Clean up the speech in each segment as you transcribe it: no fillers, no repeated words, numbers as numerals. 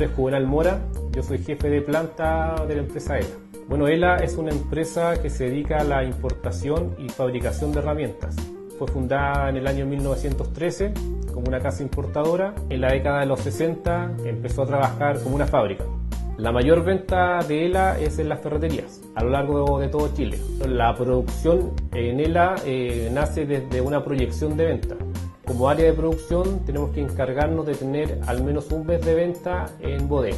nombre es Juvenal Mora, yo soy jefe de planta de la empresa ELA. Bueno, ELA es una empresa que se dedica a la importación y fabricación de herramientas. Fue fundada en el año 1913 como una casa importadora. En la década de los 60 empezó a trabajar como una fábrica. La mayor venta de ELA es en las ferreterías, a lo largo de todo Chile. La producción en ELA nace desde una proyección de venta. Como área de producción tenemos que encargarnos de tener al menos un mes de venta en bodega.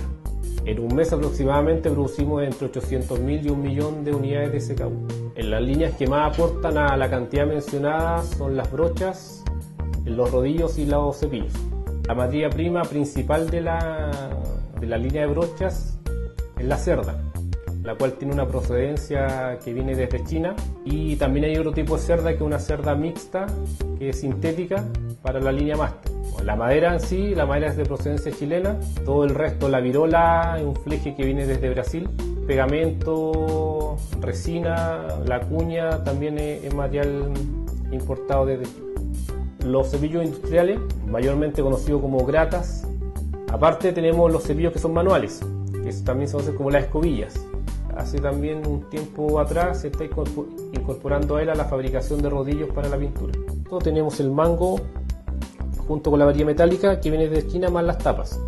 En un mes aproximadamente producimos entre 800.000 y 1 millón de unidades de SKU. En las líneas que más aportan a la cantidad mencionada son las brochas, los rodillos y los cepillos. La materia prima principal de la línea de brochas es la cerda, la cual tiene una procedencia que viene desde China, y también hay otro tipo de cerda que es una cerda mixta, que es sintética para la línea máster. La madera en sí, la madera es de procedencia chilena, todo el resto, la virola es un fleje que viene desde Brasil, pegamento, resina, la cuña también es material importado desde Chile. Los cepillos industriales, mayormente conocidos como gratas. Aparte tenemos los cepillos que son manuales, que también se conocen como las escobillas. Hace también un tiempo atrás se está incorporando a él a la fabricación de rodillos para la pintura. Tenemos el mango junto con la varilla metálica que viene de esquina más las tapas.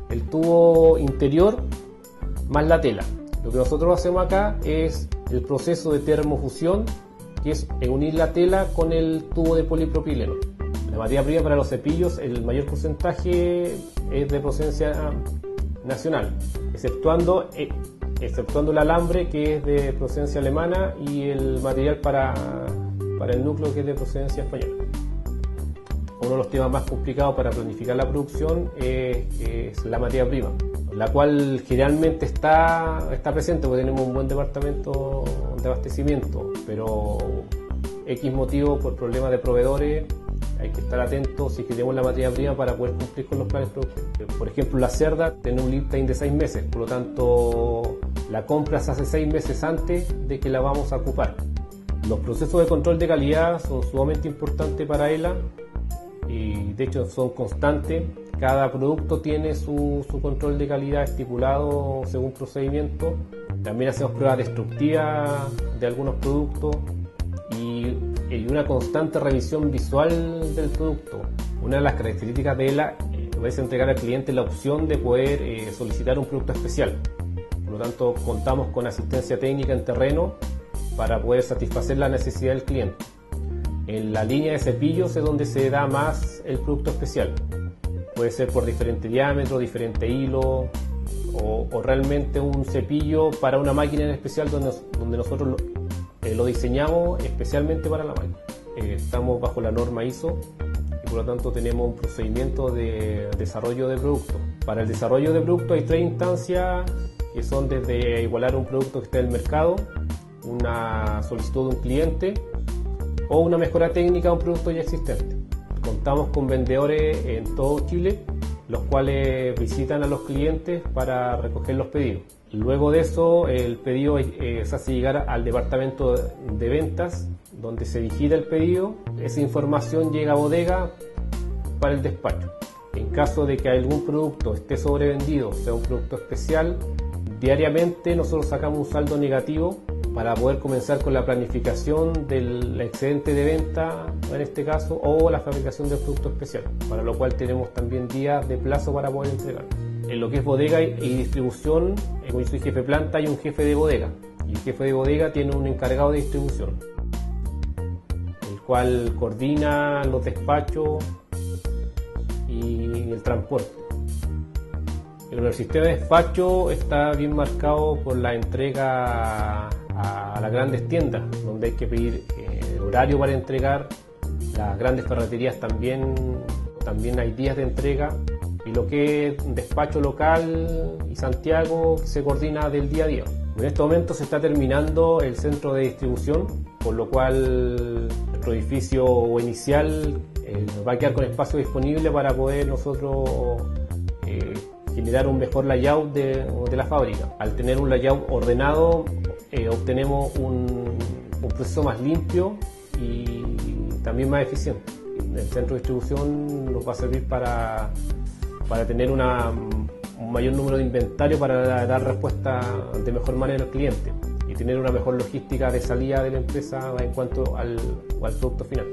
El tubo interior más la tela. Lo que nosotros hacemos acá es el proceso de termofusión, que es unir la tela con el tubo de polipropileno. La materia prima para los cepillos, el mayor porcentaje es de procedencia nacional, exceptuando el alambre, que es de procedencia alemana, y el material para el núcleo, que es de procedencia española. Uno de los temas más complicados para planificar la producción es la materia prima, la cual generalmente está presente porque tenemos un buen departamento de abastecimiento, pero X motivo, por problemas de proveedores, hay que estar atentos si queremos la materia prima para poder cumplir con los planes productivos. Por ejemplo, la cerda tiene un lead time de 6 meses, por lo tanto la compra se hace 6 meses antes de que la vamos a ocupar. Los procesos de control de calidad son sumamente importantes para ELA y de hecho son constantes. Cada producto tiene su control de calidad estipulado según procedimiento. También hacemos pruebas destructivas de algunos productos y una constante revisión visual del producto. Una de las características de ELA es entregar al cliente la opción de poder solicitar un producto especial. Por lo tanto, contamos con asistencia técnica en terreno para poder satisfacer la necesidad del cliente. En la línea de cepillos es donde se da más el producto especial. Puede ser por diferente diámetro, diferente hilo, o realmente un cepillo para una máquina en especial donde nosotros lo diseñamos especialmente para la máquina. Estamos bajo la norma ISO y por lo tanto tenemos un procedimiento de desarrollo de producto. Para el desarrollo de producto hay 3 instancias, que son desde igualar un producto que está en el mercado, una solicitud de un cliente o una mejora técnica de un producto ya existente. Contamos con vendedores en todo Chile, los cuales visitan a los clientes para recoger los pedidos. Luego de eso, el pedido se hace llegar al departamento de ventas, donde se digita el pedido. Esa información llega a bodega para el despacho. En caso de que algún producto esté sobrevendido, sea un producto especial, diariamente nosotros sacamos un saldo negativo para poder comenzar con la planificación del excedente de venta, en este caso, o la fabricación del producto especial, para lo cual tenemos también días de plazo para poder entregar. En lo que es bodega y distribución, como yo soy jefe de planta, hay un jefe de bodega, y el jefe de bodega tiene un encargado de distribución, el cual coordina los despachos y el transporte. El sistema de despacho está bien marcado por la entrega a las grandes tiendas, donde hay que pedir el horario para entregar. Las grandes ferreterías también hay días de entrega, y lo que es despacho local y Santiago se coordina del día a día. En este momento se está terminando el centro de distribución, por lo cual nuestro edificio inicial va a quedar con espacio disponible para poder nosotros generar un mejor layout de la fábrica. Al tener un layout ordenado, obtenemos un proceso más limpio y también más eficiente. El centro de distribución nos va a servir para tener un un mayor número de inventario para dar respuesta de mejor manera al cliente y tener una mejor logística de salida de la empresa en cuanto al producto final.